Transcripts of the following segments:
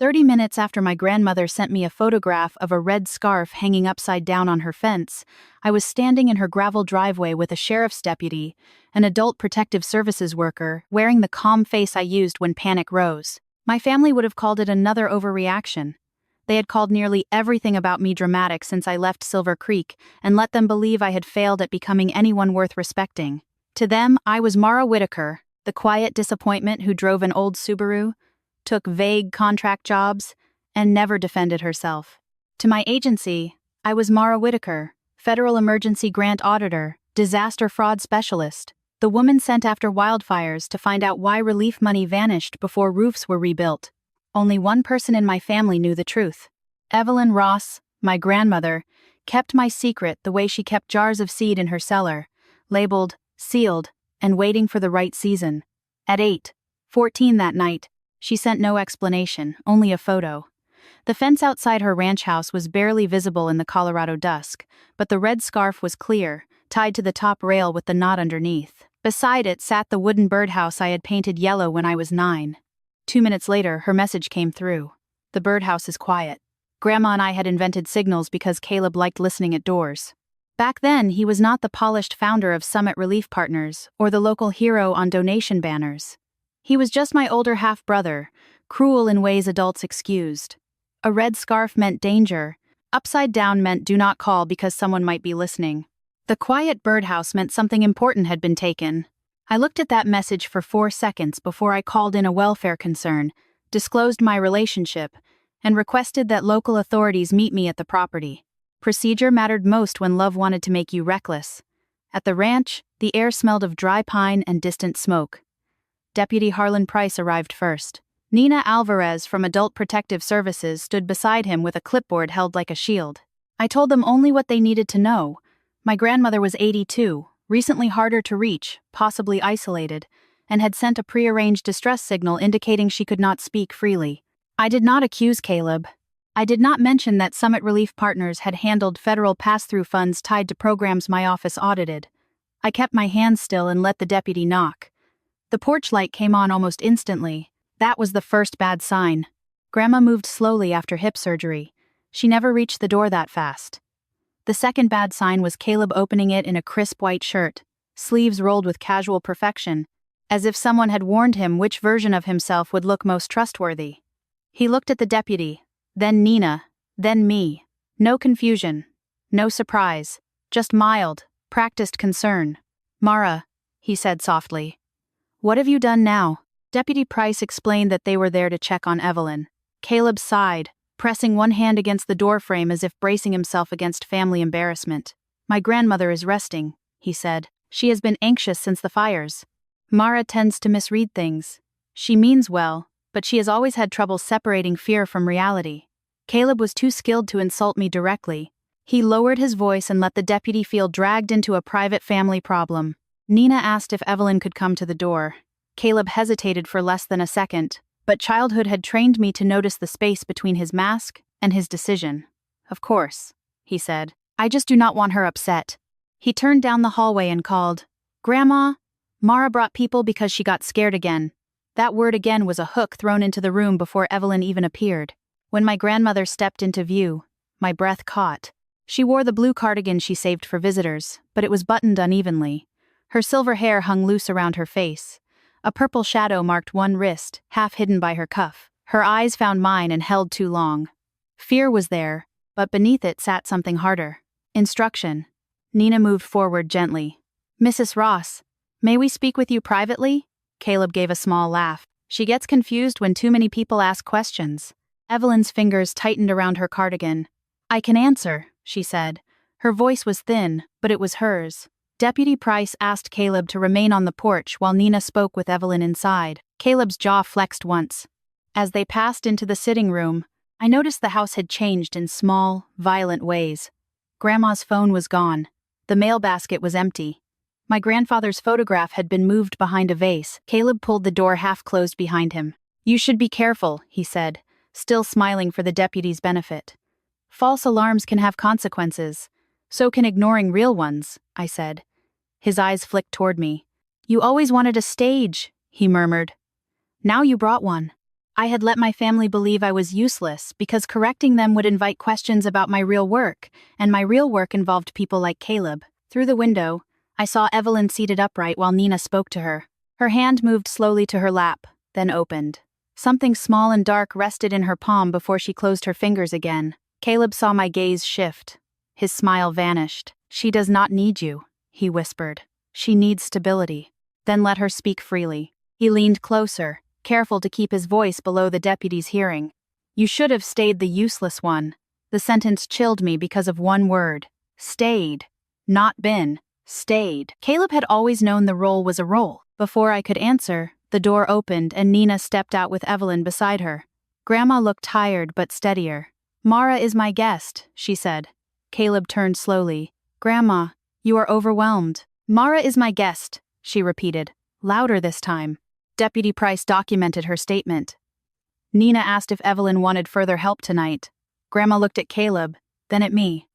30 minutes after my grandmother sent me a photograph of a red scarf hanging upside down on her fence, I was standing in her gravel driveway with a sheriff's deputy, an adult protective services worker, wearing the calm face I used when panic rose. My family would have called it another overreaction. They had called nearly everything about me dramatic since I left Silver Creek and let them believe I had failed at becoming anyone worth respecting. To them, I was Mara Whitaker, the quiet disappointment who drove an old Subaru, took vague contract jobs, and never defended herself. To my agency, I was Mara Whitaker, Federal Emergency Grant Auditor, Disaster Fraud Specialist, the woman sent after wildfires to find out why relief money vanished before roofs were rebuilt. Only one person in my family knew the truth. Evelyn Ross, my grandmother, kept my secret the way she kept jars of seed in her cellar, labeled, sealed, and waiting for the right season. At 8:14 that night, she sent no explanation, only a photo. The fence outside her ranch house was barely visible in the Colorado dusk, but the red scarf was clear, tied to the top rail with the knot underneath. Beside it sat the wooden birdhouse I had painted yellow when I was 9. 2 minutes later, her message came through. The birdhouse is quiet. Grandma and I had invented signals because Caleb liked listening at doors. Back then, he was not the polished founder of Summit Relief Partners or the local hero on donation banners. He was just my older half-brother, cruel in ways adults excused. A red scarf meant danger. Upside down meant do not call because someone might be listening. The quiet birdhouse meant something important had been taken. I looked at that message for 4 seconds before I called in a welfare concern, disclosed my relationship, and requested that local authorities meet me at the property. Procedure mattered most when love wanted to make you reckless. At the ranch, the air smelled of dry pine and distant smoke. Deputy Harlan Price arrived first. Nina Alvarez from Adult Protective Services stood beside him with a clipboard held like a shield. I told them only what they needed to know. My grandmother was 82, recently harder to reach, possibly isolated, and had sent a prearranged distress signal indicating she could not speak freely. I did not accuse Caleb. I did not mention that Summit Relief Partners had handled federal pass-through funds tied to programs my office audited. I kept my hands still and let the deputy knock. The porch light came on almost instantly. That was the first bad sign. Grandma moved slowly after hip surgery. She never reached the door that fast. The second bad sign was Caleb opening it in a crisp white shirt, sleeves rolled with casual perfection, as if someone had warned him which version of himself would look most trustworthy. He looked at the deputy, then Nina, then me. No confusion, no surprise, just mild, practiced concern. "Mara," he said softly. "What have you done now?" Deputy Price explained that they were there to check on Evelyn. Caleb sighed, pressing one hand against the doorframe as if bracing himself against family embarrassment. "My grandmother is resting," he said. "She has been anxious since the fires. Mara tends to misread things. She means well, but she has always had trouble separating fear from reality." Caleb was too skilled to insult me directly. He lowered his voice and let the deputy feel dragged into a private family problem. Nina asked if Evelyn could come to the door. Caleb hesitated for less than a second, but childhood had trained me to notice the space between his mask and his decision. "Of course," he said. "I just do not want her upset." He turned down the hallway and called, "Grandma, Mara brought people because she got scared again." That word again was a hook thrown into the room before Evelyn even appeared. When my grandmother stepped into view, my breath caught. She wore the blue cardigan she saved for visitors, but it was buttoned unevenly. Her silver hair hung loose around her face. A purple shadow marked one wrist, half hidden by her cuff. Her eyes found mine and held too long. Fear was there, but beneath it sat something harder. Instruction. Nina moved forward gently. "Mrs. Ross, may we speak with you privately?" Caleb gave a small laugh. "She gets confused when too many people ask questions." Evelyn's fingers tightened around her cardigan. "I can answer," she said. Her voice was thin, but it was hers. Deputy Price asked Caleb to remain on the porch while Nina spoke with Evelyn inside. Caleb's jaw flexed once. As they passed into the sitting room, I noticed the house had changed in small, violent ways. Grandma's phone was gone. The mail basket was empty. My grandfather's photograph had been moved behind a vase. Caleb pulled the door half closed behind him. "You should be careful," he said, still smiling for the deputy's benefit. "False alarms can have consequences. So can ignoring real ones," I said. His eyes flicked toward me. "You always wanted a stage," he murmured. "Now you brought one." I had let my family believe I was useless because correcting them would invite questions about my real work, and my real work involved people like Caleb. Through the window, I saw Evelyn seated upright while Nina spoke to her. Her hand moved slowly to her lap, then opened. Something small and dark rested in her palm before she closed her fingers again. Caleb saw my gaze shift. His smile vanished. "She does not need you," he whispered. "She needs stability." Then let her speak freely. He leaned closer, careful to keep his voice below the deputy's hearing. "You should have stayed the useless one." The sentence chilled me because of one word. Stayed. Not been. Stayed. Caleb had always known the role was a role. Before I could answer, the door opened and Nina stepped out with Evelyn beside her. Grandma looked tired but steadier. "Mara is my guest," she said. Caleb turned slowly. "Grandma, you are overwhelmed." "Mara is my guest," she repeated, louder this time. Deputy Price documented her statement. Nina asked if Evelyn wanted further help tonight. Grandma looked at Caleb, then at me.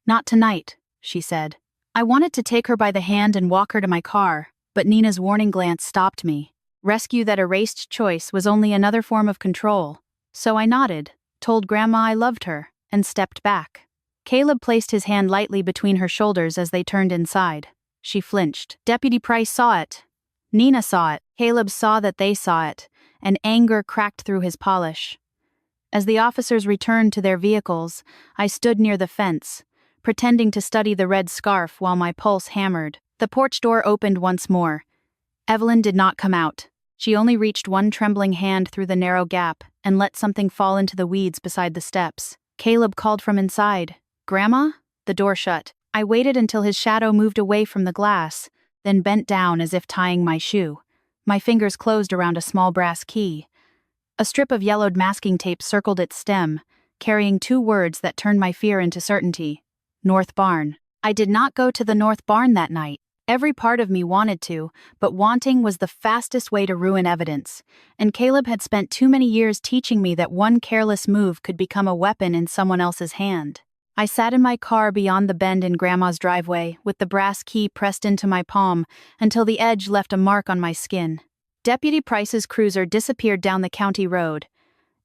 "Not tonight," she said. I wanted to take her by the hand and walk her to my car, but Nina's warning glance stopped me. Rescue that erased choice was only another form of control. So I nodded, told Grandma I loved her, and stepped back. Caleb placed his hand lightly between her shoulders as they turned inside. She flinched. Deputy Price saw it. Nina saw it. Caleb saw that they saw it, and anger cracked through his polish. As the officers returned to their vehicles, I stood near the fence, pretending to study the red scarf while my pulse hammered. The porch door opened once more. Evelyn did not come out. She only reached one trembling hand through the narrow gap and let something fall into the weeds beside the steps. Caleb called from inside. "Grandma?" The door shut. I waited until his shadow moved away from the glass, then bent down as if tying my shoe. My fingers closed around a small brass key. A strip of yellowed masking tape circled its stem, carrying two words that turned my fear into certainty. North Barn. I did not go to the North Barn that night. Every part of me wanted to, but wanting was the fastest way to ruin evidence, and Caleb had spent too many years teaching me that one careless move could become a weapon in someone else's hand. I sat in my car beyond the bend in Grandma's driveway, with the brass key pressed into my palm until the edge left a mark on my skin. Deputy Price's cruiser disappeared down the county road,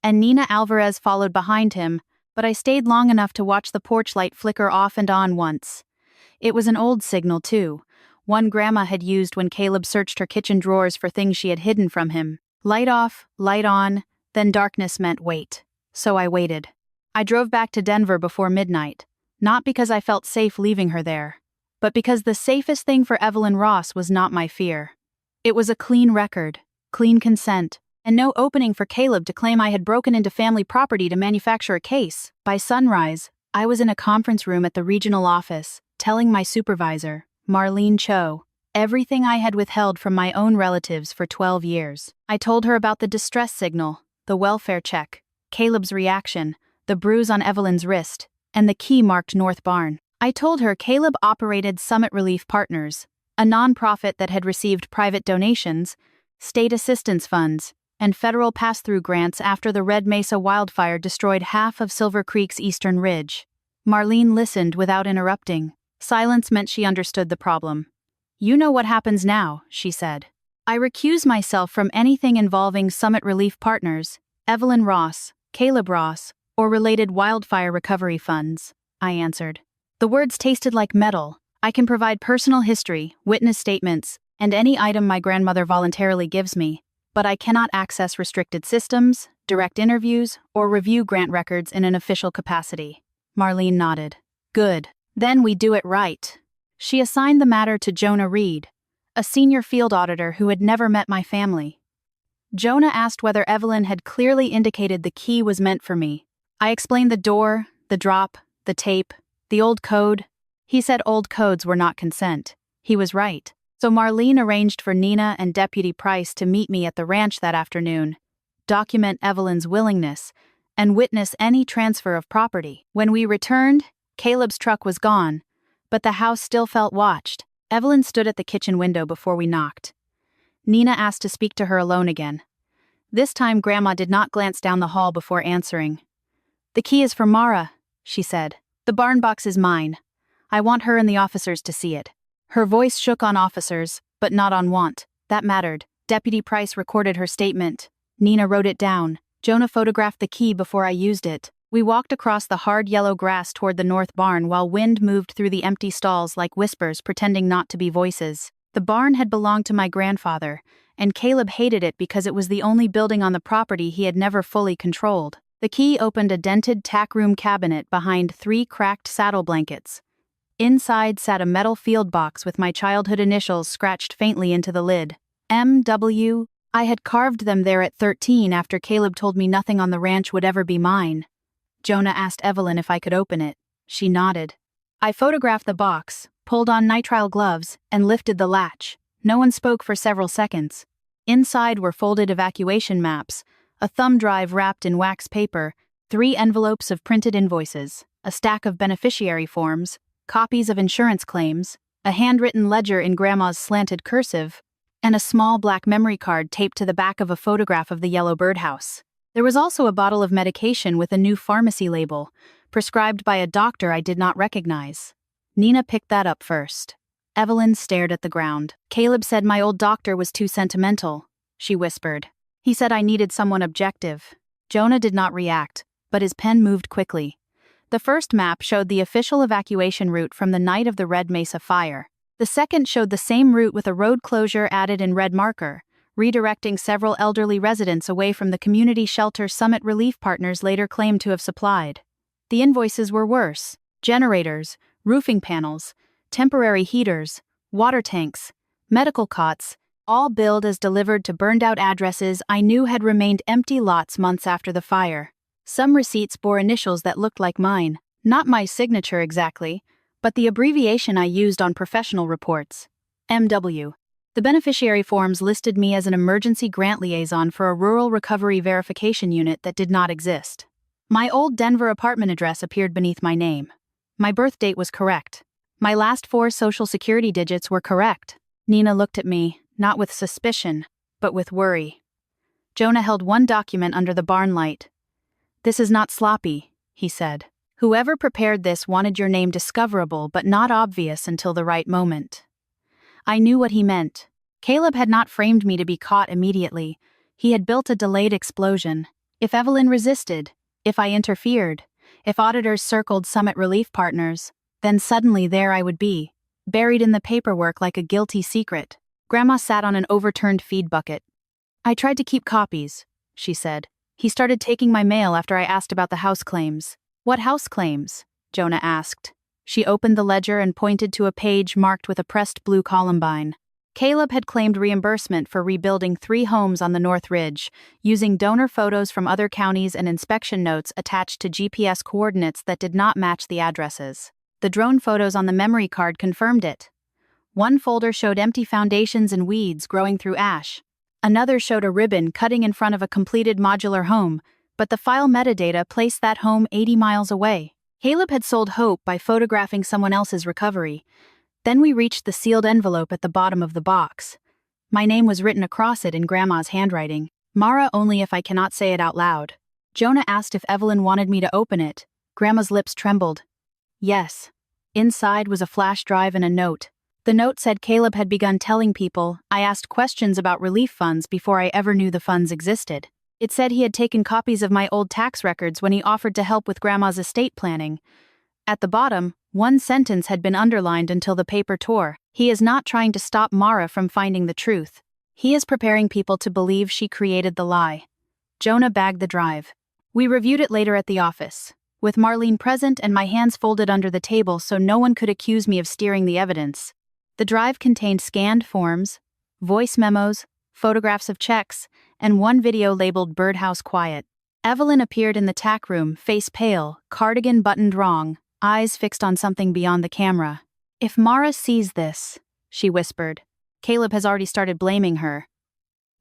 and Nina Alvarez followed behind him, but I stayed long enough to watch the porch light flicker off and on once. It was an old signal, too, one Grandma had used when Caleb searched her kitchen drawers for things she had hidden from him. Light off, light on, then darkness meant wait. So I waited. I drove back to Denver before midnight, not because I felt safe leaving her there, but because the safest thing for Evelyn Ross was not my fear. It was a clean record, clean consent, and no opening for Caleb to claim I had broken into family property to manufacture a case. By sunrise, I was in a conference room at the regional office, telling my supervisor, Marlene Cho, everything I had withheld from my own relatives for 12 years. I told her about the distress signal, the welfare check, Caleb's reaction, the bruise on Evelyn's wrist, and the key marked North Barn. I told her Caleb operated Summit Relief Partners, a nonprofit that had received private donations, state assistance funds, and federal pass-through grants after the Red Mesa wildfire destroyed half of Silver Creek's eastern ridge. Marlene listened without interrupting. Silence meant she understood the problem. "You know what happens now," she said. "I recuse myself from anything involving Summit Relief Partners, Evelyn Ross, Caleb Ross, or related wildfire recovery funds," I answered. The words tasted like metal. "I can provide personal history, witness statements, and any item my grandmother voluntarily gives me, but I cannot access restricted systems, direct interviews, or review grant records in an official capacity." Marlene nodded. "Good. Then we do it right." She assigned the matter to Jonah Reed, a senior field auditor who had never met my family. Jonah asked whether Evelyn had clearly indicated the key was meant for me. I explained the door, the drop, the tape, the old code. He said old codes were not consent. He was right. So Marlene arranged for Nina and Deputy Price to meet me at the ranch that afternoon, document Evelyn's willingness, and witness any transfer of property. When we returned, Caleb's truck was gone, but the house still felt watched. Evelyn stood at the kitchen window before we knocked. Nina asked to speak to her alone again. This time Grandma did not glance down the hall before answering. "The key is for Mara," she said. "The barn box is mine. I want her and the officers to see it." Her voice shook on officers, but not on want. That mattered. Deputy Price recorded her statement. Nina wrote it down. Jonah photographed the key before I used it. We walked across the hard yellow grass toward the north barn while wind moved through the empty stalls like whispers pretending not to be voices. The barn had belonged to my grandfather, and Caleb hated it because it was the only building on the property he had never fully controlled. The key opened a dented tack room cabinet behind 3 cracked saddle blankets. Inside sat a metal field box with my childhood initials scratched faintly into the lid. M.W. I had carved them there at 13 after Caleb told me nothing on the ranch would ever be mine. Jonah asked Evelyn if I could open it. She nodded. I photographed the box, pulled on nitrile gloves, and lifted the latch. No one spoke for several seconds. Inside were folded evacuation maps, a thumb drive wrapped in wax paper, 3 envelopes of printed invoices, a stack of beneficiary forms, copies of insurance claims, a handwritten ledger in Grandma's slanted cursive, and a small black memory card taped to the back of a photograph of the yellow birdhouse. There was also a bottle of medication with a new pharmacy label, prescribed by a doctor I did not recognize. Nina picked that up first. Evelyn stared at the ground. Caleb said my old doctor was too sentimental, she whispered. He said I needed someone objective. Jonah did not react, but his pen moved quickly. The first map showed the official evacuation route from the night of the Red Mesa fire. The second showed the same route with a road closure added in red marker, redirecting several elderly residents away from the community shelter Summit Relief Partners later claimed to have supplied. The invoices were worse: generators, roofing panels, temporary heaters, water tanks, medical cots, all billed as delivered to burned-out addresses I knew had remained empty lots months after the fire. Some receipts bore initials that looked like mine, not my signature exactly, but the abbreviation I used on professional reports. M.W. The beneficiary forms listed me as an emergency grant liaison for a rural recovery verification unit that did not exist. My old Denver apartment address appeared beneath my name. My birth date was correct. My last 4 social security digits were correct. Nina looked at me, not with suspicion, but with worry. Jonah held one document under the barn light. "This is not sloppy," he said. "Whoever prepared this wanted your name discoverable but not obvious until the right moment." I knew what he meant. Caleb had not framed me to be caught immediately. He had built a delayed explosion. If Evelyn resisted, if I interfered, if auditors circled Summit Relief Partners, then suddenly there I would be, buried in the paperwork like a guilty secret. Grandma sat on an overturned feed bucket. "I tried to keep copies," she said. "He started taking my mail after I asked about the house claims." "What house claims?" Jonah asked. She opened the ledger and pointed to a page marked with a pressed blue columbine. Caleb had claimed reimbursement for rebuilding 3 homes on the North Ridge, using donor photos from other counties and inspection notes attached to GPS coordinates that did not match the addresses. The drone photos on the memory card confirmed it. One folder showed empty foundations and weeds growing through ash. Another showed a ribbon cutting in front of a completed modular home, but the file metadata placed that home 80 miles away. Caleb had sold hope by photographing someone else's recovery. Then we reached the sealed envelope at the bottom of the box. My name was written across it in Grandma's handwriting. "Mara only if I cannot say it out loud." Jonah asked if Evelyn wanted me to open it. Grandma's lips trembled. Yes. Inside was a flash drive and a note. The note said Caleb had begun telling people I asked questions about relief funds before I ever knew the funds existed. It said he had taken copies of my old tax records when he offered to help with Grandma's estate planning. At the bottom, one sentence had been underlined until the paper tore. "He is not trying to stop Mara from finding the truth. He is preparing people to believe she created the lie." Jonah bagged the drive. We reviewed it later at the office, with Marlene present and my hands folded under the table so no one could accuse me of steering the evidence. The drive contained scanned forms, voice memos, photographs of checks, and one video labeled "Birdhouse Quiet." Evelyn appeared in the tack room, face pale, cardigan buttoned wrong, eyes fixed on something beyond the camera. "If Mara sees this," she whispered. "Caleb has already started blaming her."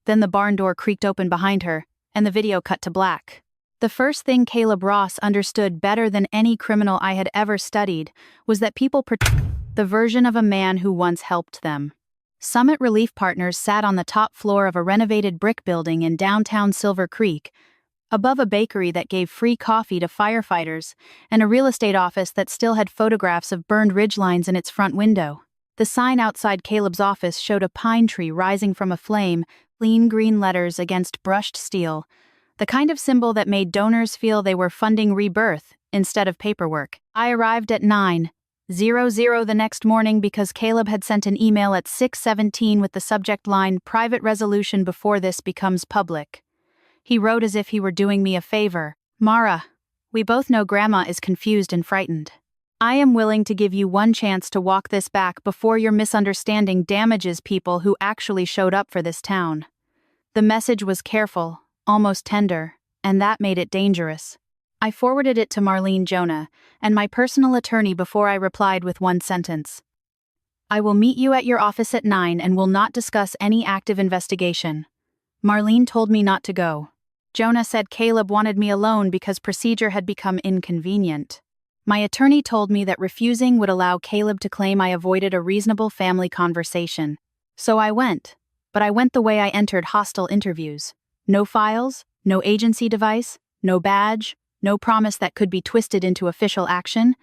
Then the barn door creaked open behind her, and the video cut to black. The first thing Caleb Ross understood better than any criminal I had ever studied was that people the version of a man who once helped them. Summit Relief Partners sat on the top floor of a renovated brick building in downtown Silver Creek, above a bakery that gave free coffee to firefighters and a real estate office that still had photographs of burned ridgelines in its front window. The sign outside Caleb's office showed a pine tree rising from a flame, clean green letters against brushed steel, The kind of symbol that made donors feel they were funding rebirth instead of paperwork. I arrived at 9:00 the next morning because Caleb had sent an email at 6:17 with the subject line, "Private resolution before this becomes public." He wrote as if he were doing me a favor. "Mara, we both know Grandma is confused and frightened. I am willing to give you one chance to walk this back before your misunderstanding damages people who actually showed up for this town." The message was careful, almost tender, and that made it dangerous. I forwarded it to Marlene Jonah and my personal attorney before I replied with one sentence. "I will meet you at your office at 9 and will not discuss any active investigation." Marlene told me not to go. Jonah said Caleb wanted me alone because procedure had become inconvenient. My attorney told me that refusing would allow Caleb to claim I avoided a reasonable family conversation. So I went. But I went the way I entered hostile interviews. No files, no agency device, no badge, no promise that could be twisted into official action,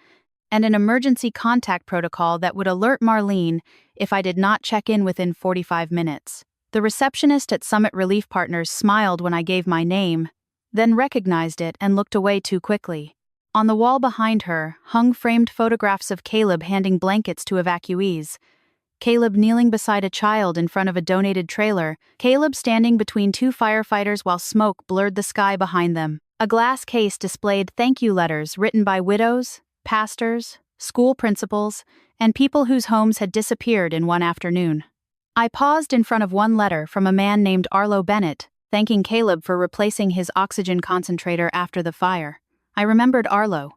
and an emergency contact protocol that would alert Marlene if I did not check in within 45 minutes. The receptionist at Summit Relief Partners smiled when I gave my name, then recognized it and looked away too quickly. On the wall behind her hung framed photographs of Caleb handing blankets to evacuees, Caleb kneeling beside a child in front of a donated trailer, Caleb standing between two firefighters while smoke blurred the sky behind them. A glass case displayed thank you letters written by widows, pastors, school principals, and people whose homes had disappeared in one afternoon. I paused in front of one letter from a man named Arlo Bennett, thanking Caleb for replacing his oxygen concentrator after the fire. I remembered Arlo.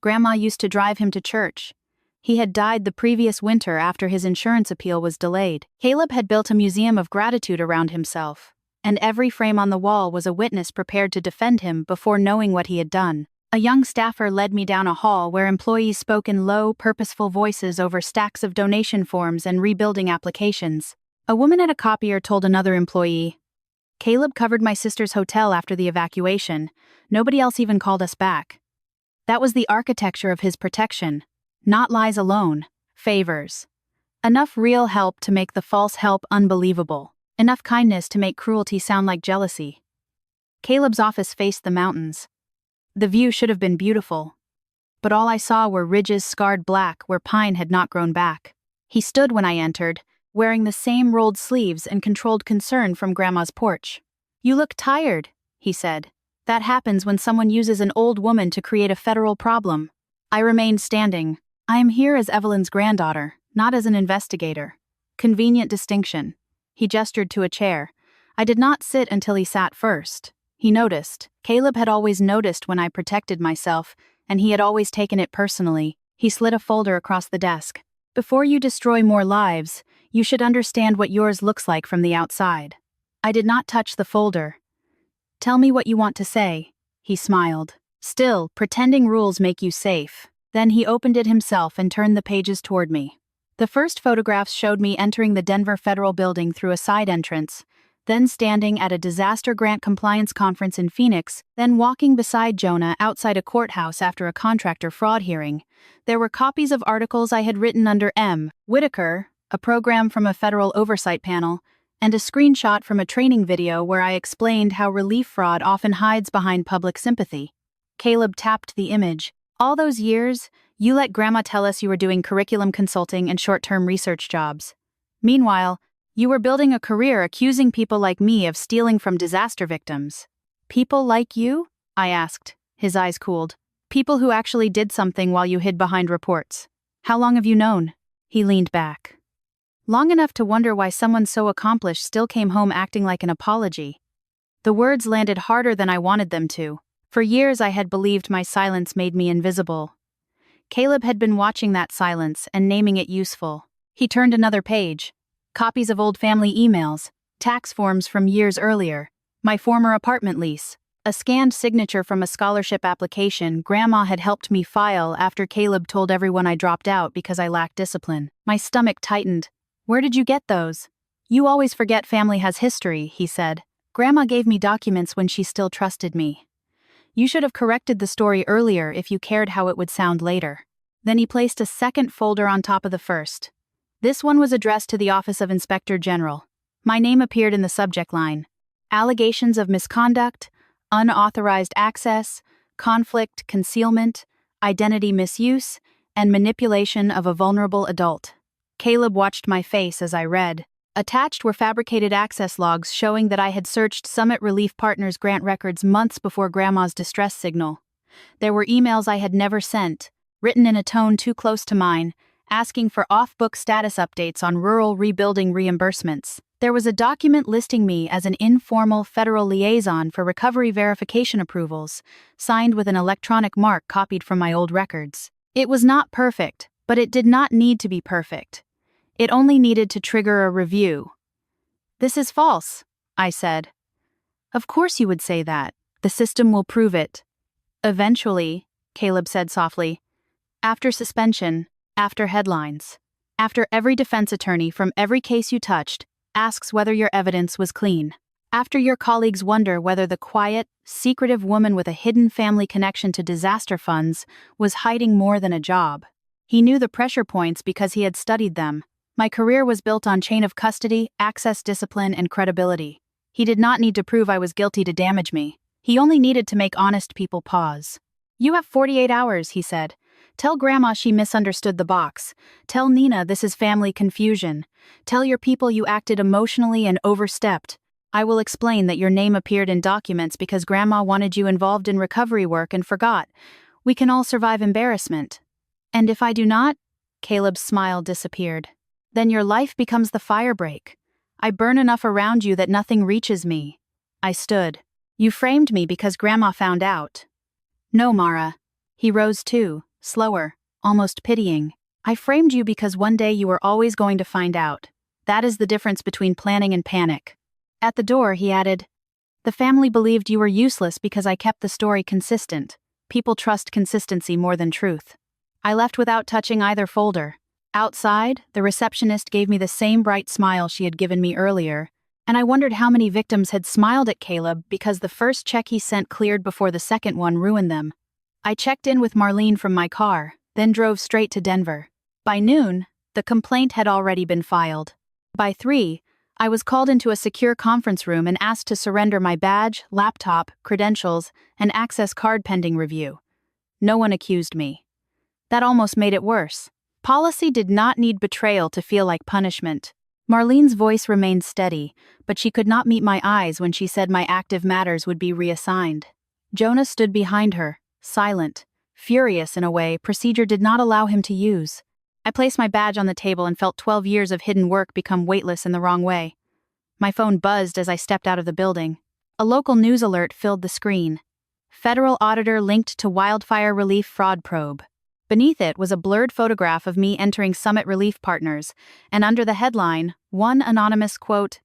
Grandma used to drive him to church. He had died the previous winter after his insurance appeal was delayed. Caleb had built a museum of gratitude around himself, and every frame on the wall was a witness prepared to defend him before knowing what he had done. A young staffer led me down a hall where employees spoke in low, purposeful voices over stacks of donation forms and rebuilding applications. A woman at a copier told another employee, "Caleb covered my sister's hotel after the evacuation. Nobody else even called us back." That was the architecture of his protection. Not lies alone, favors. Enough real help to make the false help unbelievable. Enough kindness to make cruelty sound like jealousy. Caleb's office faced the mountains. The view should have been beautiful, but all I saw were ridges scarred black where pine had not grown back. He stood when I entered, wearing the same rolled sleeves and controlled concern from Grandma's porch. "You look tired," he said. "That happens when someone uses an old woman to create a federal problem." I remained standing. "I am here as Evelyn's granddaughter, not as an investigator." Convenient distinction. He gestured to a chair. I did not sit until he sat first. He noticed. Caleb had always noticed when I protected myself, and he had always taken it personally. He slid a folder across the desk. "Before you destroy more lives, you should understand what yours looks like from the outside." I did not touch the folder. "Tell me what you want to say," he smiled. "Still, pretending rules make you safe." Then he opened it himself and turned the pages toward me. The first photographs showed me entering the Denver Federal Building through a side entrance, then standing at a disaster grant compliance conference in Phoenix, then walking beside Jonah outside a courthouse after a contractor fraud hearing. There were copies of articles I had written under Whitaker, a program from a federal oversight panel, and a screenshot from a training video where I explained how relief fraud often hides behind public sympathy. Caleb tapped the image. "All those years, you let Grandma tell us you were doing curriculum consulting and short-term research jobs. Meanwhile, you were building a career accusing people like me of stealing from disaster victims." "People like you?" I asked. His eyes cooled. "People who actually did something while you hid behind reports. How long have you known?" He leaned back. "Long enough to wonder why someone so accomplished still came home acting like an apology." The words landed harder than I wanted them to. For years I had believed my silence made me invisible. Caleb had been watching that silence and naming it useful. He turned another page. Copies of old family emails, tax forms from years earlier, my former apartment lease, a scanned signature from a scholarship application Grandma had helped me file after Caleb told everyone I dropped out because I lacked discipline. My stomach tightened. "Where did you get those?" "You always forget family has history," he said. "Grandma gave me documents when she still trusted me. You should have corrected the story earlier if you cared how it would sound later." Then he placed a second folder on top of the first. This one was addressed to the Office of Inspector General. My name appeared in the subject line. Allegations of misconduct, unauthorized access, conflict concealment, identity misuse, and manipulation of a vulnerable adult. Caleb watched my face as I read. Attached were fabricated access logs showing that I had searched Summit Relief Partners grant records months before Grandma's distress signal. There were emails I had never sent, written in a tone too close to mine, asking for off-book status updates on rural rebuilding reimbursements. There was a document listing me as an informal federal liaison for recovery verification approvals, signed with an electronic mark copied from my old records. It was not perfect, but it did not need to be perfect. It only needed to trigger a review. "This is false," I said. "Of course you would say that. The system will prove it." "Eventually," Caleb said softly. "After suspension, after headlines, after every defense attorney from every case you touched asks whether your evidence was clean. After your colleagues wonder whether the quiet, secretive woman with a hidden family connection to disaster funds was hiding more than a job." He knew the pressure points because he had studied them. My career was built on chain of custody, access discipline, and credibility. He did not need to prove I was guilty to damage me. He only needed to make honest people pause. "You have 48 hours, he said. "Tell Grandma she misunderstood the box. Tell Nina this is family confusion. Tell your people you acted emotionally and overstepped. I will explain that your name appeared in documents because Grandma wanted you involved in recovery work and forgot. We can all survive embarrassment. And if I do not?" Caleb's smile disappeared. "Then your life becomes the firebreak. I burn enough around you that nothing reaches me." I stood. "You framed me because Grandma found out." "No, Mara." He rose too, slower, almost pitying. "I framed you because one day you were always going to find out. That is the difference between planning and panic." At the door, he added, "The family believed you were useless because I kept the story consistent. People trust consistency more than truth." I left without touching either folder. Outside, the receptionist gave me the same bright smile she had given me earlier, and I wondered how many victims had smiled at Caleb because the first check he sent cleared before the second one ruined them. I checked in with Marlene from my car, then drove straight to Denver. By noon, the complaint had already been filed. By 3, I was called into a secure conference room and asked to surrender my badge, laptop, credentials, and access card pending review. No one accused me. That almost made it worse. Policy did not need betrayal to feel like punishment. Marlene's voice remained steady, but she could not meet my eyes when she said my active matters would be reassigned. Jonah stood behind her, silent, furious in a way procedure did not allow him to use. I placed my badge on the table and felt 12 years of hidden work become weightless in the wrong way. My phone buzzed as I stepped out of the building. A local news alert filled the screen. Federal auditor linked to wildfire relief fraud probe. Beneath it was a blurred photograph of me entering Summit Relief Partners, and under the headline, one anonymous quote,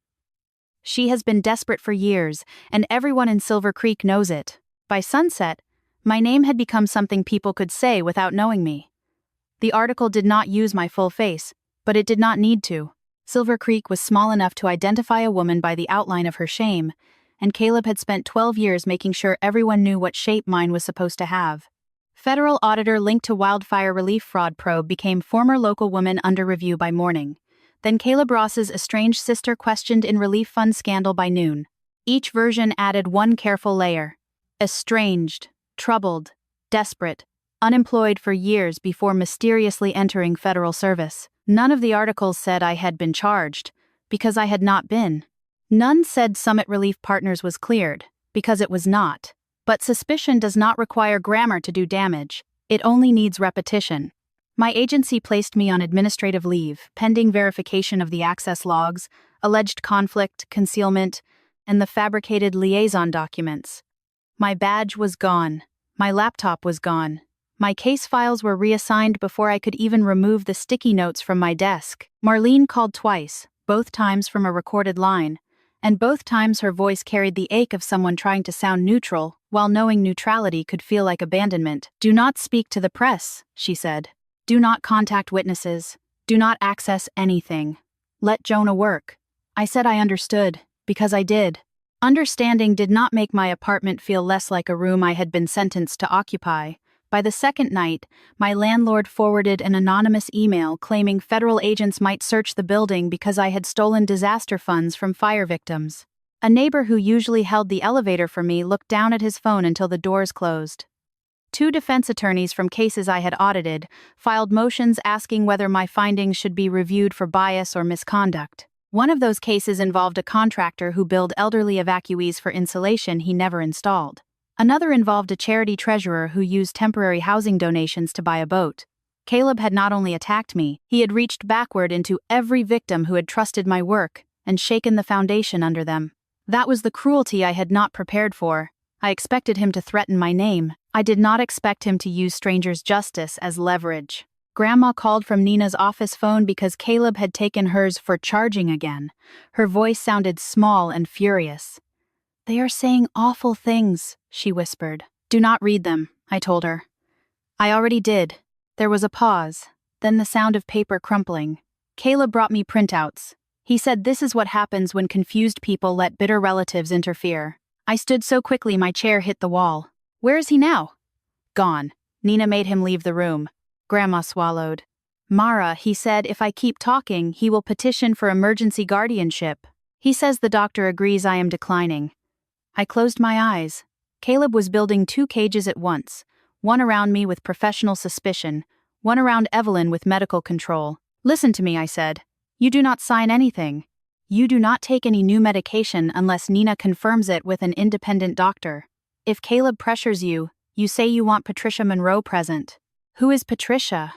"She has been desperate for years, and everyone in Silver Creek knows it." By sunset, my name had become something people could say without knowing me. The article did not use my full face, but it did not need to. Silver Creek was small enough to identify a woman by the outline of her shame, and Caleb had spent 12 years making sure everyone knew what shape mine was supposed to have. Federal auditor linked to wildfire relief fraud probe became former local woman under review by morning. Then Caleb Ross's estranged sister questioned in relief fund scandal by noon. Each version added one careful layer. Estranged, troubled, desperate, unemployed for years before mysteriously entering federal service. None of the articles said I had been charged, because I had not been. None said Summit Relief Partners was cleared, because it was not. But suspicion does not require grammar to do damage. It only needs repetition. My agency placed me on administrative leave, pending verification of the access logs, alleged conflict, concealment, and the fabricated liaison documents. My badge was gone. My laptop was gone. My case files were reassigned before I could even remove the sticky notes from my desk. Marlene called twice, both times from a recorded line, and both times her voice carried the ache of someone trying to sound neutral, while knowing neutrality could feel like abandonment. "Do not speak to the press," she said. "Do not contact witnesses. Do not access anything. Let Jonah work." I said I understood, because I did. Understanding did not make my apartment feel less like a room I had been sentenced to occupy. By the second night, my landlord forwarded an anonymous email claiming federal agents might search the building because I had stolen disaster funds from fire victims. A neighbor who usually held the elevator for me looked down at his phone until the doors closed. 2 defense attorneys from cases I had audited filed motions asking whether my findings should be reviewed for bias or misconduct. One of those cases involved a contractor who billed elderly evacuees for insulation he never installed. Another involved a charity treasurer who used temporary housing donations to buy a boat. Caleb had not only attacked me, he had reached backward into every victim who had trusted my work and shaken the foundation under them. That was the cruelty I had not prepared for. I expected him to threaten my name. I did not expect him to use strangers' justice as leverage. Grandma called from Nina's office phone because Caleb had taken hers for charging again. Her voice sounded small and furious. "They are saying awful things," she whispered. "Do not read them," I told her. I already did. There was a pause, then the sound of paper crumpling. Caleb brought me printouts. He said this is what happens when confused people let bitter relatives interfere. I stood so quickly my chair hit the wall. "Where is he now?" "Gone. Nina made him leave the room." Grandma swallowed. "Mara, he said if I keep talking, he will petition for emergency guardianship. He says the doctor agrees I am declining." I closed my eyes. Caleb was building 2 cages at once, one around me with professional suspicion, one around Evelyn with medical control. "Listen to me," I said. "You do not sign anything. You do not take any new medication unless Nina confirms it with an independent doctor. If Caleb pressures you, you say you want Patricia Monroe present." "Who is Patricia?"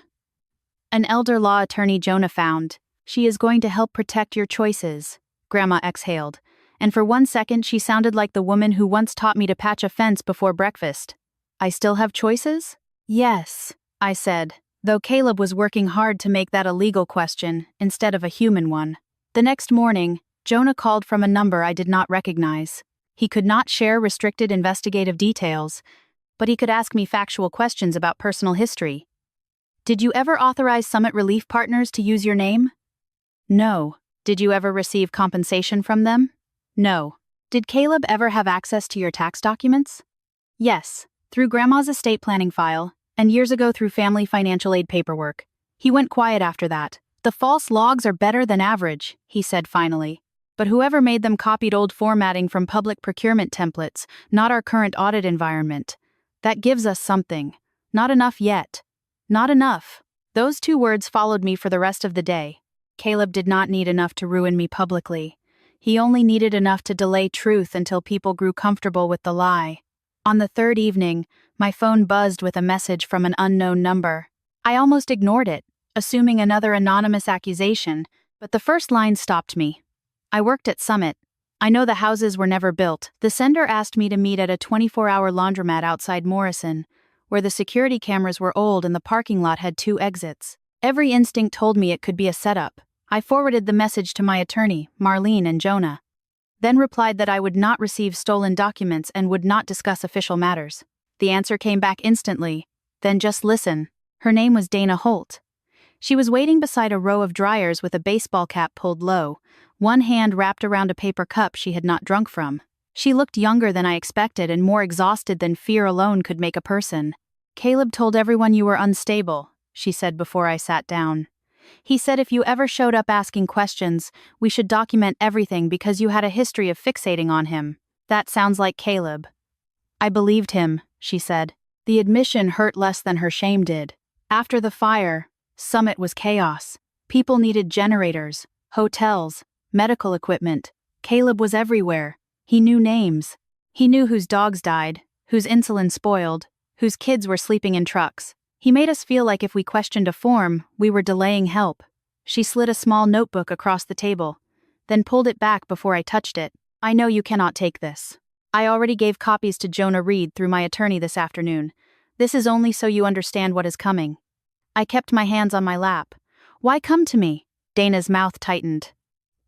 "An elder law attorney Jonah found. She is going to help protect your choices." Grandma exhaled, and for 1 second she sounded like the woman who once taught me to patch a fence before breakfast. "I still have choices?" "Yes," I said, though Caleb was working hard to make that a legal question instead of a human one. The next morning, Jonah called from a number I did not recognize. He could not share restricted investigative details, but he could ask me factual questions about personal history. "Did you ever authorize Summit Relief Partners to use your name?" "No." "Did you ever receive compensation from them?" "No." "Did Caleb ever have access to your tax documents?" "Yes, through Grandma's estate planning file, and years ago through family financial aid paperwork." He went quiet after that. "The false logs are better than average," he said finally. "But whoever made them copied old formatting from public procurement templates, not our current audit environment. That gives us something. Not enough yet. Not enough." Those 2 words followed me for the rest of the day. Caleb did not need enough to ruin me publicly. He only needed enough to delay truth until people grew comfortable with the lie. On the 3rd evening, my phone buzzed with a message from an unknown number. I almost ignored it, assuming another anonymous accusation, but the first line stopped me. "I worked at Summit. I know the houses were never built." The sender asked me to meet at a 24-hour laundromat outside Morrison, where the security cameras were old and the parking lot had 2 exits. Every instinct told me it could be a setup. I forwarded the message to my attorney, Marlene and Jonah, then replied that I would not receive stolen documents and would not discuss official matters. The answer came back instantly. "Then just listen." Her name was Dana Holt. She was waiting beside a row of dryers with a baseball cap pulled low, one hand wrapped around a paper cup she had not drunk from. She looked younger than I expected and more exhausted than fear alone could make a person. "Caleb told everyone you were unstable," she said before I sat down. "He said if you ever showed up asking questions, we should document everything because you had a history of fixating on him. That sounds like Caleb." "I believed him," she said. The admission hurt less than her shame did. After the fire, Summit was chaos. People needed generators, hotels, medical equipment. Caleb was everywhere. He knew names. He knew whose dogs died, whose insulin spoiled, whose kids were sleeping in trucks. He made us feel like if we questioned a form, we were delaying help. She slid a small notebook across the table, then pulled it back before I touched it. "I know you cannot take this. I already gave copies to Jonah Reed through my attorney this afternoon. This is only so you understand what is coming." I kept my hands on my lap. "Why come to me?" Dana's mouth tightened.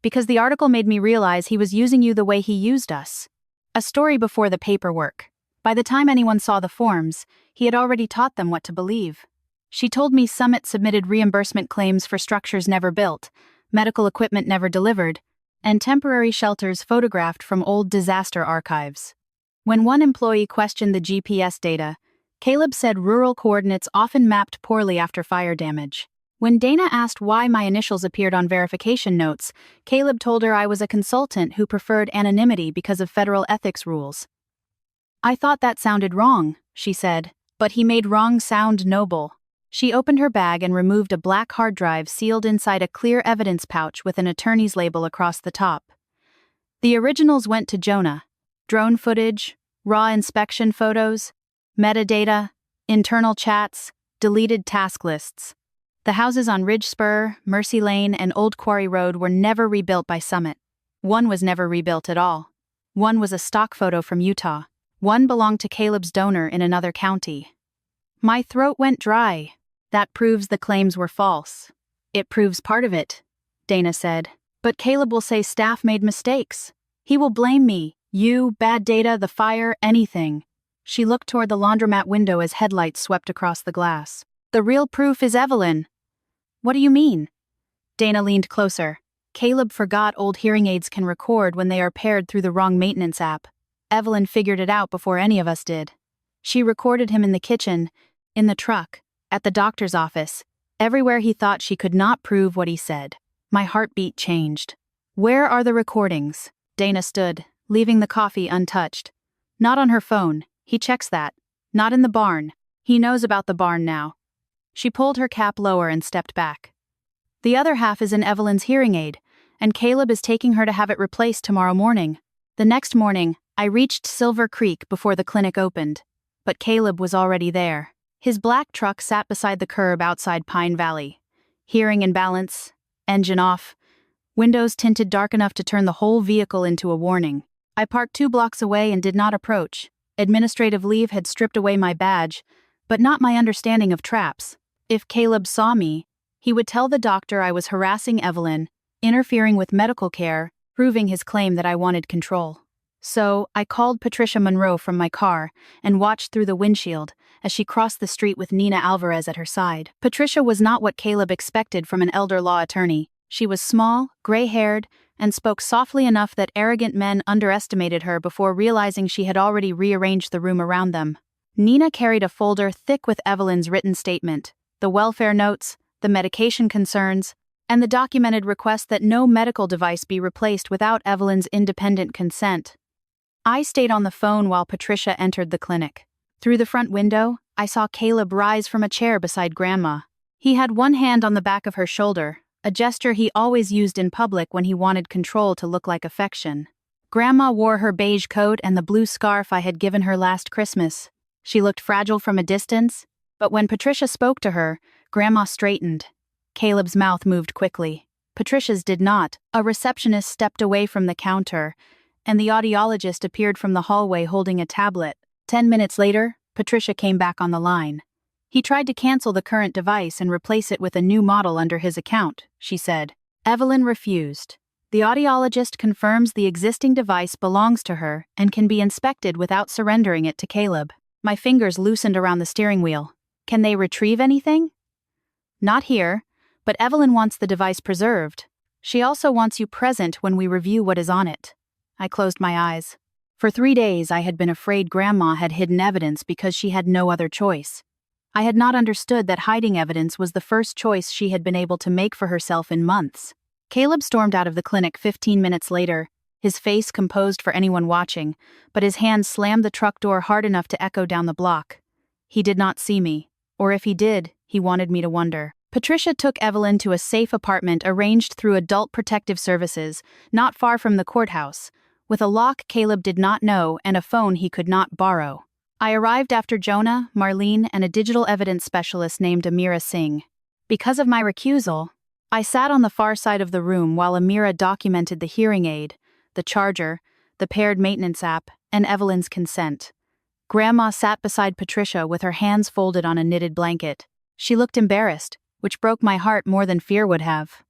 "Because the article made me realize he was using you the way he used us. A story before the paperwork. By the time anyone saw the forms, he had already taught them what to believe." She told me Summit submitted reimbursement claims for structures never built, medical equipment never delivered, and temporary shelters photographed from old disaster archives. When one employee questioned the GPS data, Caleb said rural coordinates often mapped poorly after fire damage. When Dana asked why my initials appeared on verification notes, Caleb told her I was a consultant who preferred anonymity because of federal ethics rules. "I thought that sounded wrong," she said, "but he made wrong sound noble." She opened her bag and removed a black hard drive sealed inside a clear evidence pouch with an attorney's label across the top. The originals went to Jonah. Drone footage, raw inspection photos, metadata, internal chats, deleted task lists. The houses on Ridge Spur, Mercy Lane, and Old Quarry Road were never rebuilt by Summit. One was never rebuilt at all. One was a stock photo from Utah. One belonged to Caleb's donor in another county. My throat went dry. "That proves the claims were false." "It proves part of it," Dana said. "But Caleb will say staff made mistakes. He will blame me, you, bad data, the fire, anything." She looked toward the laundromat window as headlights swept across the glass. "The real proof is Evelyn." "What do you mean?" Dana leaned closer. "Caleb forgot old hearing aids can record when they are paired through the wrong maintenance app. Evelyn figured it out before any of us did. She recorded him in the kitchen, in the truck, at the doctor's office, everywhere he thought she could not prove what he said." My heartbeat changed. "Where are the recordings?" Dana stood, leaving the coffee untouched. "Not on her phone. He checks that. Not in the barn. He knows about the barn now." She pulled her cap lower and stepped back. "The other half is in Evelyn's hearing aid, and Caleb is taking her to have it replaced tomorrow morning." The next morning, I reached Silver Creek before the clinic opened. But Caleb was already there. His black truck sat beside the curb outside Pine Valley. Hearing in balance, engine off, windows tinted dark enough to turn the whole vehicle into a warning. I parked 2 blocks away and did not approach. Administrative leave had stripped away my badge, but not my understanding of traps. If Caleb saw me, he would tell the doctor I was harassing Evelyn, interfering with medical care, proving his claim that I wanted control. So, I called Patricia Monroe from my car and watched through the windshield as she crossed the street with Nina Alvarez at her side. Patricia was not what Caleb expected from an elder law attorney. She was small, gray-haired, and spoke softly enough that arrogant men underestimated her before realizing she had already rearranged the room around them. Nina carried a folder thick with Evelyn's written statement, the welfare notes, the medication concerns, and the documented request that no medical device be replaced without Evelyn's independent consent. I stayed on the phone while Patricia entered the clinic. Through the front window, I saw Caleb rise from a chair beside Grandma. He had one hand on the back of her shoulder, a gesture he always used in public when he wanted control to look like affection. Grandma wore her beige coat and the blue scarf I had given her last Christmas. She looked fragile from a distance, but when Patricia spoke to her, Grandma straightened. Caleb's mouth moved quickly. Patricia's did not. A receptionist stepped away from the counter, and the audiologist appeared from the hallway holding a tablet. 10 minutes later, Patricia came back on the line. "He tried to cancel the current device and replace it with a new model under his account," she said. Evelyn refused. "The audiologist confirms the existing device belongs to her and can be inspected without surrendering it to Caleb." My fingers loosened around the steering wheel. "Can they retrieve anything?" "Not here, but Evelyn wants the device preserved. She also wants you present when we review what is on it." I closed my eyes. For 3 days I had been afraid Grandma had hidden evidence because she had no other choice. I had not understood that hiding evidence was the first choice she had been able to make for herself in months. Caleb stormed out of the clinic 15 minutes later, his face composed for anyone watching, but his hand slammed the truck door hard enough to echo down the block. He did not see me, or if he did, he wanted me to wonder. Patricia took Evelyn to a safe apartment arranged through Adult Protective Services, not far from the courthouse, with a lock Caleb did not know and a phone he could not borrow. I arrived after Jonah, Marlene, and a digital evidence specialist named Amira Singh. Because of my recusal, I sat on the far side of the room while Amira documented the hearing aid, the charger, the paired maintenance app, and Evelyn's consent. Grandma sat beside Patricia with her hands folded on a knitted blanket. She looked embarrassed, which broke my heart more than fear would have.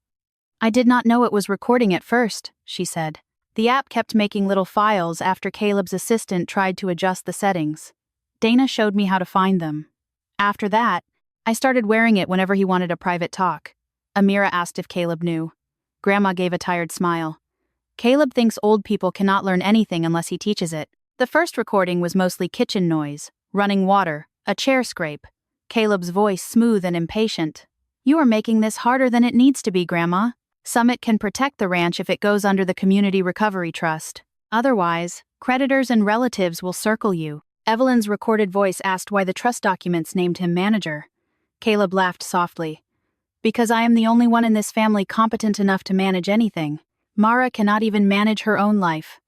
"I did not know it was recording at first," she said. "The app kept making little files after Caleb's assistant tried to adjust the settings. Dana showed me how to find them. After that, I started wearing it whenever he wanted a private talk." Amira asked if Caleb knew. Grandma gave a tired smile. "Caleb thinks old people cannot learn anything unless he teaches it." The first recording was mostly kitchen noise, running water, a chair scrape, Caleb's voice smooth and impatient. You are making this harder than it needs to be, Grandma. Summit can protect the ranch if it goes under the Community Recovery Trust. Otherwise, creditors and relatives will circle you. Evelyn's recorded voice asked why the trust documents named him manager. Caleb laughed softly. Because I am the only one in this family competent enough to manage anything. Mara cannot even manage her own life.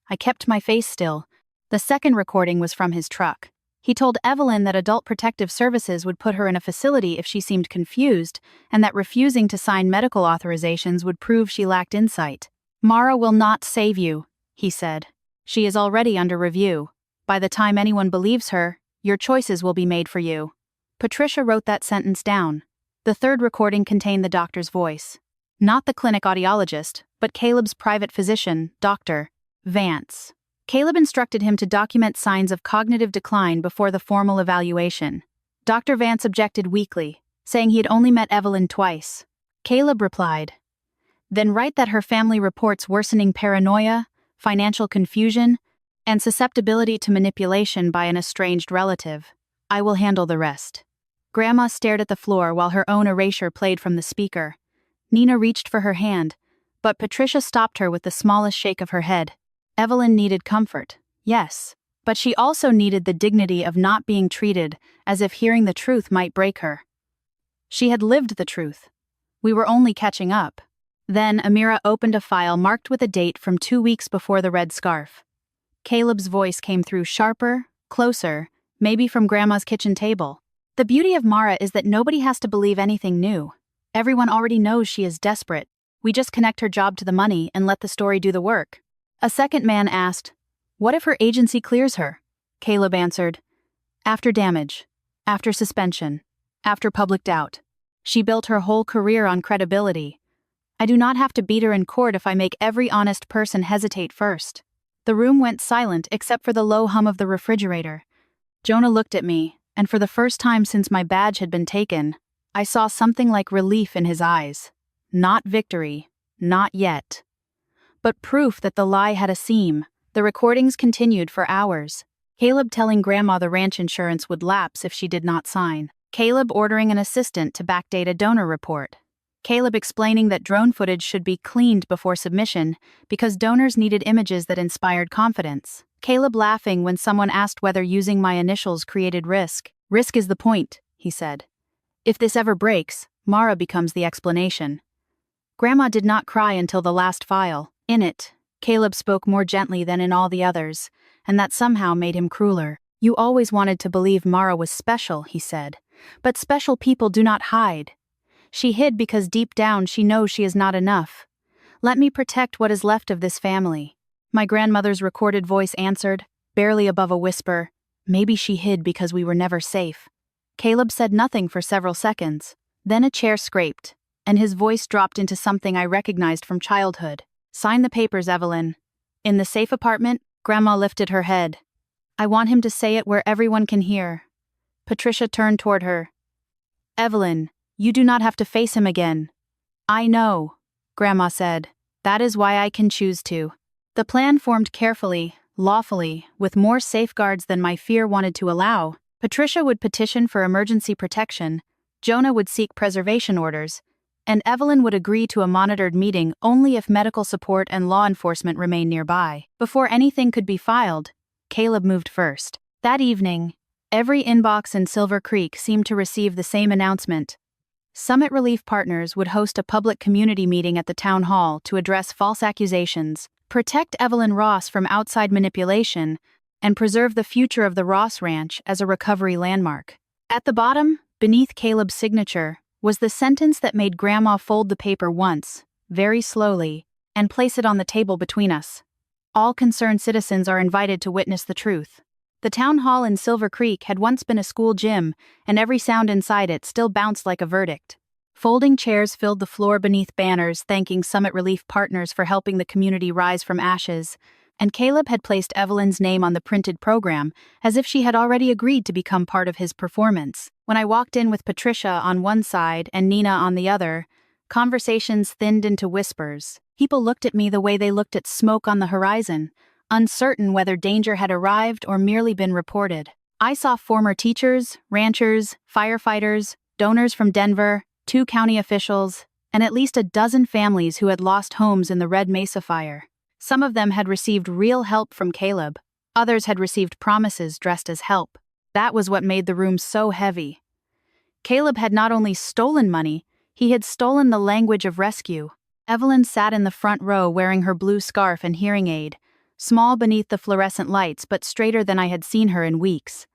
I kept my face still. The second recording was from his truck. He told Evelyn that Adult Protective Services would put her in a facility if she seemed confused, and that refusing to sign medical authorizations would prove she lacked insight. Mara will not save you, he said. She is already under review. By the time anyone believes her, your choices will be made for you. Patricia wrote that sentence down. The third recording contained the doctor's voice. Not the clinic audiologist, but Caleb's private physician, Dr. Vance. Caleb instructed him to document signs of cognitive decline before the formal evaluation. Dr. Vance objected weakly, saying he had only met Evelyn twice. Caleb replied, "Then write that her family reports worsening paranoia, financial confusion, and susceptibility to manipulation by an estranged relative. I will handle the rest." Grandma stared at the floor while her own erasure played from the speaker. Nina reached for her hand, but Patricia stopped her with the smallest shake of her head. Evelyn needed comfort, yes, but she also needed the dignity of not being treated as if hearing the truth might break her. She had lived the truth. We were only catching up. Then Amira opened a file marked with a date from 2 weeks before the red scarf. Caleb's voice came through sharper, closer, maybe from Grandma's kitchen table. The beauty of Mara is that nobody has to believe anything new. Everyone already knows she is desperate. We just connect her job to the money and let the story do the work. A second man asked, "What if her agency clears her?" Caleb answered, "After damage, after suspension, after public doubt. She built her whole career on credibility. I do not have to beat her in court if I make every honest person hesitate first." The room went silent except for the low hum of the refrigerator. Jonah looked at me, and for the first time since my badge had been taken, I saw something like relief in his eyes. Not victory, not yet. But proof that the lie had a seam. The recordings continued for hours. Caleb telling Grandma the ranch insurance would lapse if she did not sign. Caleb ordering an assistant to backdate a donor report. Caleb explaining that drone footage should be cleaned before submission because donors needed images that inspired confidence. Caleb laughing when someone asked whether using my initials created risk. "Risk is the point," he said. "If this ever breaks, Mara becomes the explanation." Grandma did not cry until the last file. In it, Caleb spoke more gently than in all the others, and that somehow made him crueler. "You always wanted to believe Mara was special," he said. "But special people do not hide. She hid because deep down she knows she is not enough. Let me protect what is left of this family." My grandmother's recorded voice answered, barely above a whisper, "Maybe she hid because we were never safe." Caleb said nothing for several seconds. Then a chair scraped, and his voice dropped into something I recognized from childhood. "Sign the papers, Evelyn." In the safe apartment, Grandma lifted her head. "I want him to say it where everyone can hear." Patricia turned toward her. "Evelyn, you do not have to face him again." "I know," Grandma said. "That is why I can choose to." The plan formed carefully, lawfully, with more safeguards than my fear wanted to allow. Patricia would petition for emergency protection, Jonah would seek preservation orders, and Evelyn would agree to a monitored meeting only if medical support and law enforcement remained nearby. Before anything could be filed, Caleb moved first. That evening, every inbox in Silver Creek seemed to receive the same announcement. Summit Relief Partners would host a public community meeting at the town hall to address false accusations, protect Evelyn Ross from outside manipulation, and preserve the future of the Ross Ranch as a recovery landmark. At the bottom, beneath Caleb's signature, was the sentence that made Grandma fold the paper once, very slowly, and place it on the table between us. All concerned citizens are invited to witness the truth. The town hall in Silver Creek had once been a school gym, and every sound inside it still bounced like a verdict. Folding chairs filled the floor beneath banners thanking Summit Relief Partners for helping the community rise from ashes, and Caleb had placed Evelyn's name on the printed program as if she had already agreed to become part of his performance. When I walked in with Patricia on one side and Nina on the other, conversations thinned into whispers. People looked at me the way they looked at smoke on the horizon, uncertain whether danger had arrived or merely been reported. I saw former teachers, ranchers, firefighters, donors from Denver, 2 county officials, and at least a dozen families who had lost homes in the Red Mesa fire. Some of them had received real help from Caleb. Others had received promises dressed as help. That was what made the room so heavy. Caleb had not only stolen money, he had stolen the language of rescue. Evelyn sat in the front row wearing her blue scarf and hearing aid, small beneath the fluorescent lights but straighter than I had seen her in weeks.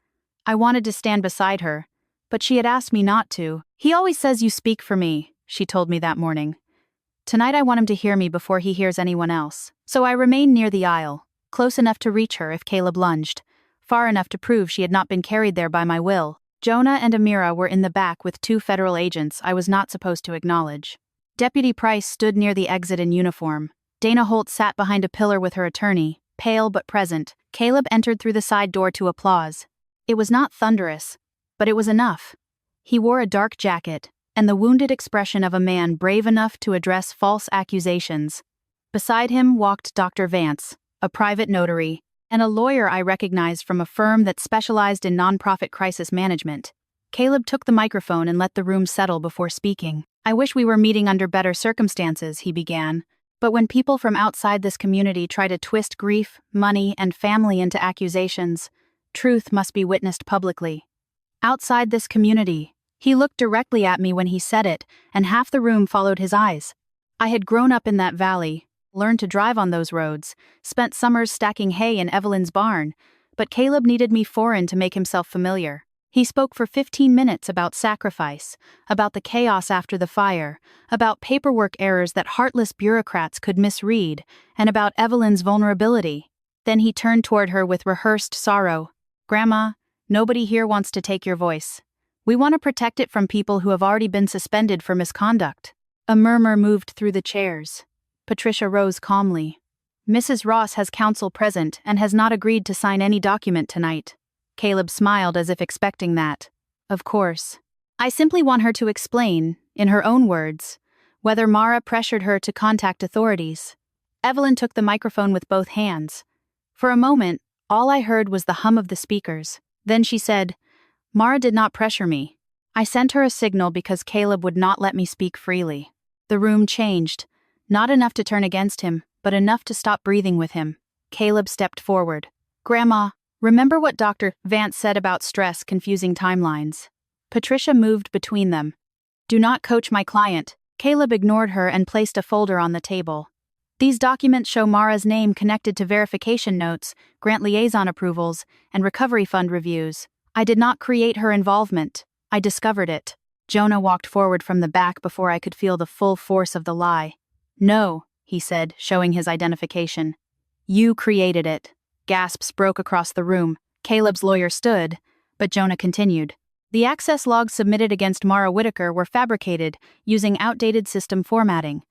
I wanted to stand beside her, but she had asked me not to. "He always says you speak for me," she told me that morning. "Tonight I want him to hear me before he hears anyone else." So I remained near the aisle, close enough to reach her if Caleb lunged, far enough to prove she had not been carried there by my will. Jonah and Amira were in the back with 2 federal agents I was not supposed to acknowledge. Deputy Price stood near the exit in uniform. Dana Holt sat behind a pillar with her attorney, pale but present. Caleb entered through the side door to applause. It was not thunderous, but it was enough. He wore a dark jacket, and the wounded expression of a man brave enough to address false accusations. Beside him walked Dr. Vance, a private notary, and a lawyer I recognized from a firm that specialized in nonprofit crisis management. Caleb took the microphone and let the room settle before speaking. "I wish we were meeting under better circumstances," he began. "But when people from outside this community try to twist grief, money, and family into accusations, truth must be witnessed publicly. Outside this community." He looked directly at me when he said it, and half the room followed his eyes. I had grown up in that valley, learned to drive on those roads, spent summers stacking hay in Evelyn's barn, but Caleb needed me foreign to make himself familiar. He spoke for 15 minutes about sacrifice, about the chaos after the fire, about paperwork errors that heartless bureaucrats could misread, and about Evelyn's vulnerability. Then he turned toward her with rehearsed sorrow. "Grandma, nobody here wants to take your voice. We want to protect it from people who have already been suspended for misconduct." A murmur moved through the chairs. Patricia rose calmly. "Mrs. Ross has counsel present and has not agreed to sign any document tonight." Caleb smiled as if expecting that. "Of course. I simply want her to explain, in her own words, whether Mara pressured her to contact authorities." Evelyn took the microphone with both hands. For a moment, all I heard was the hum of the speakers. Then she said, "Mara did not pressure me. I sent her a signal because Caleb would not let me speak freely." The room changed, not enough to turn against him, but enough to stop breathing with him. Caleb stepped forward. "Grandma, remember what Dr. Vance said about stress confusing timelines?" Patricia moved between them. "Do not coach my client." Caleb ignored her and placed a folder on the table. "These documents show Mara's name connected to verification notes, grant liaison approvals, and recovery fund reviews. I did not create her involvement. I discovered it." Jonah walked forward from the back before I could feel the full force of the lie. "No," he said, showing his identification. "You created it." Gasps broke across the room. Caleb's lawyer stood, but Jonah continued. "The access logs submitted against Mara Whitaker were fabricated using outdated system formatting.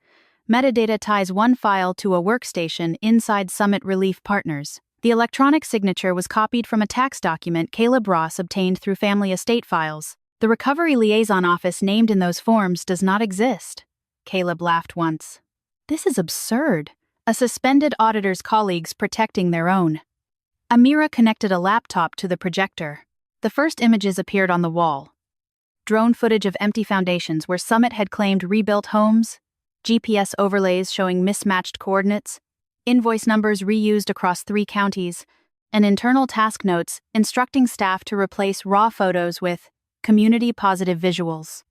Metadata ties one file to a workstation inside Summit Relief Partners. The electronic signature was copied from a tax document Caleb Ross obtained through family estate files. The recovery liaison office named in those forms does not exist." Caleb laughed once. "This is absurd. A suspended auditor's colleagues protecting their own." Amira connected a laptop to the projector. The first images appeared on the wall. Drone footage of empty foundations where Summit had claimed rebuilt homes, GPS overlays showing mismatched coordinates, invoice numbers reused across 3 counties, and internal task notes instructing staff to replace raw photos with community-positive visuals.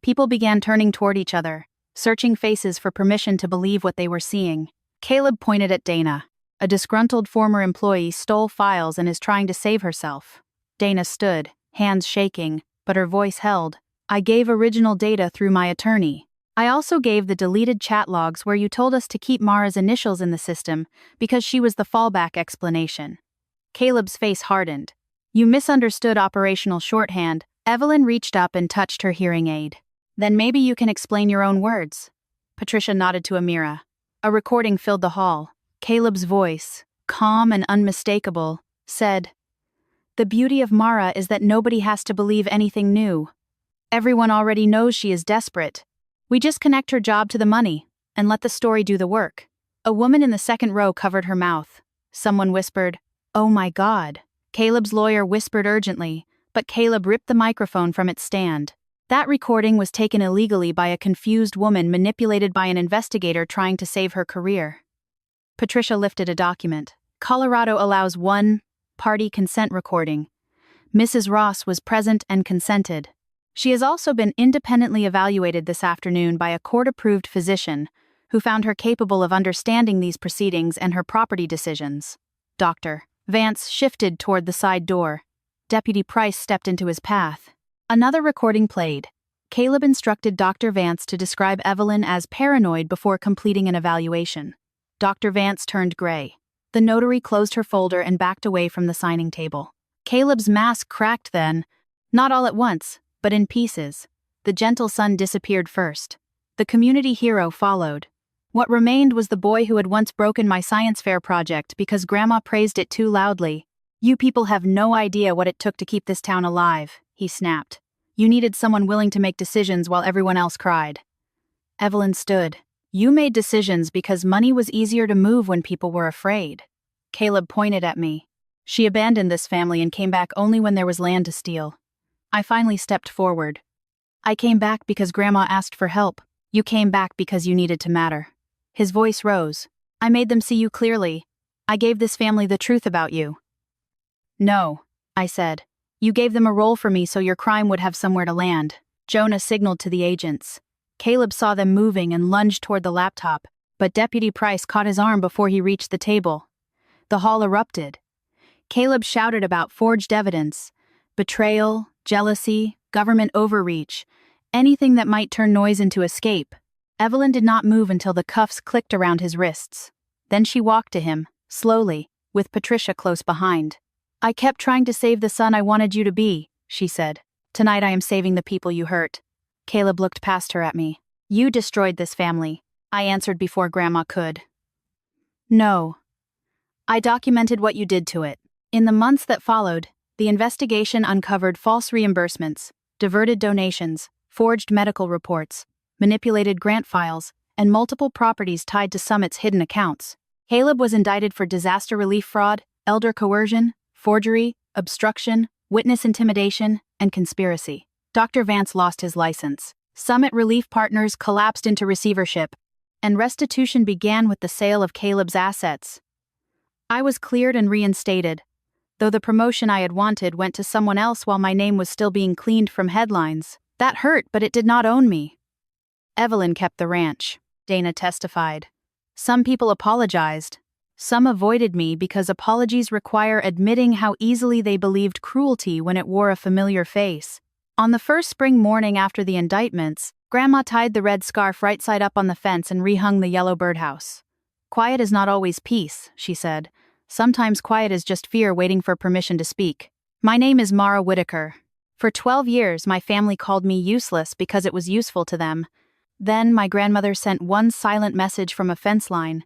People began turning toward each other, searching faces for permission to believe what they were seeing. Caleb pointed at Dana. A disgruntled former employee stole files and is trying to save herself. Dana stood, hands shaking, but her voice held. "I gave original data through my attorney. I also gave the deleted chat logs where you told us to keep Mara's initials in the system because she was the fallback explanation." Caleb's face hardened. "You misunderstood operational shorthand." Evelyn reached up and touched her hearing aid. "Then maybe you can explain your own words." Patricia nodded to Amira. A recording filled the hall. Caleb's voice, calm and unmistakable, said, "The beauty of Mara is that nobody has to believe anything new. Everyone already knows she is desperate. We just connect her job to the money and let the story do the work." A woman in the second row covered her mouth. Someone whispered, "Oh my God." Caleb's lawyer whispered urgently, but Caleb ripped the microphone from its stand. That recording was taken illegally by a confused woman manipulated by an investigator trying to save her career. Patricia lifted a document. Colorado allows one-party consent recording. Mrs. Ross was present and consented. She has also been independently evaluated this afternoon by a court-approved physician who found her capable of understanding these proceedings and her property decisions. Dr. Vance shifted toward the side door. Deputy Price stepped into his path. Another recording played. Caleb instructed Dr. Vance to describe Evelyn as paranoid before completing an evaluation. Dr. Vance turned gray. The notary closed her folder and backed away from the signing table. Caleb's mask cracked then, not all at once, but in pieces. The gentle son disappeared first. The community hero followed. What remained was the boy who had once broken my science fair project because Grandma praised it too loudly. "You people have no idea what it took to keep this town alive," he snapped. "You needed someone willing to make decisions while everyone else cried." Evelyn stood. "You made decisions because money was easier to move when people were afraid." Caleb pointed at me. "She abandoned this family and came back only when there was land to steal." I finally stepped forward. "I came back because Grandma asked for help. You came back because you needed to matter." His voice rose. "I made them see you clearly. I gave this family the truth about you." "No," I said. "You gave them a role for me so your crime would have somewhere to land." Jonah signaled to the agents. Caleb saw them moving and lunged toward the laptop, but Deputy Price caught his arm before he reached the table. The hall erupted. Caleb shouted about forged evidence, betrayal, jealousy, government overreach, anything that might turn noise into escape. Evelyn did not move until the cuffs clicked around his wrists. Then she walked to him, slowly, with Patricia close behind. "I kept trying to save the son I wanted you to be," she said. "Tonight I am saving the people you hurt." Caleb looked past her at me. "You destroyed this family," I answered before Grandma could. "No. I documented what you did to it." In the months that followed, the investigation uncovered false reimbursements, diverted donations, forged medical reports, manipulated grant files, and multiple properties tied to Summit's hidden accounts. Caleb was indicted for disaster relief fraud, elder coercion, forgery, obstruction, witness intimidation, and conspiracy. Dr. Vance lost his license. Summit Relief Partners collapsed into receivership, and restitution began with the sale of Caleb's assets. I was cleared and reinstated, though the promotion I had wanted went to someone else while my name was still being cleaned from headlines. That hurt, but it did not own me. Evelyn kept the ranch, Dana testified. Some people apologized. Some avoided me because apologies require admitting how easily they believed cruelty when it wore a familiar face. On the first spring morning after the indictments, Grandma tied the red scarf right side up on the fence and rehung the yellow birdhouse. "Quiet is not always peace," she said. "Sometimes quiet is just fear waiting for permission to speak." My name is Mara Whitaker. For 12 years, my family called me useless because it was useful to them. Then my grandmother sent one silent message from a fence line,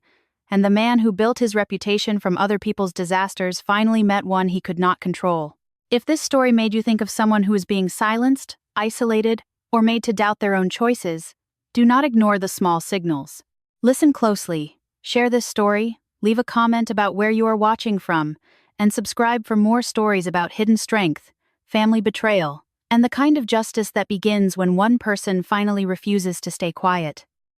and the man who built his reputation from other people's disasters finally met one he could not control. If this story made you think of someone who is being silenced, isolated, or made to doubt their own choices, do not ignore the small signals. Listen closely, share this story, leave a comment about where you are watching from, and subscribe for more stories about hidden strength, family betrayal, and the kind of justice that begins when one person finally refuses to stay quiet.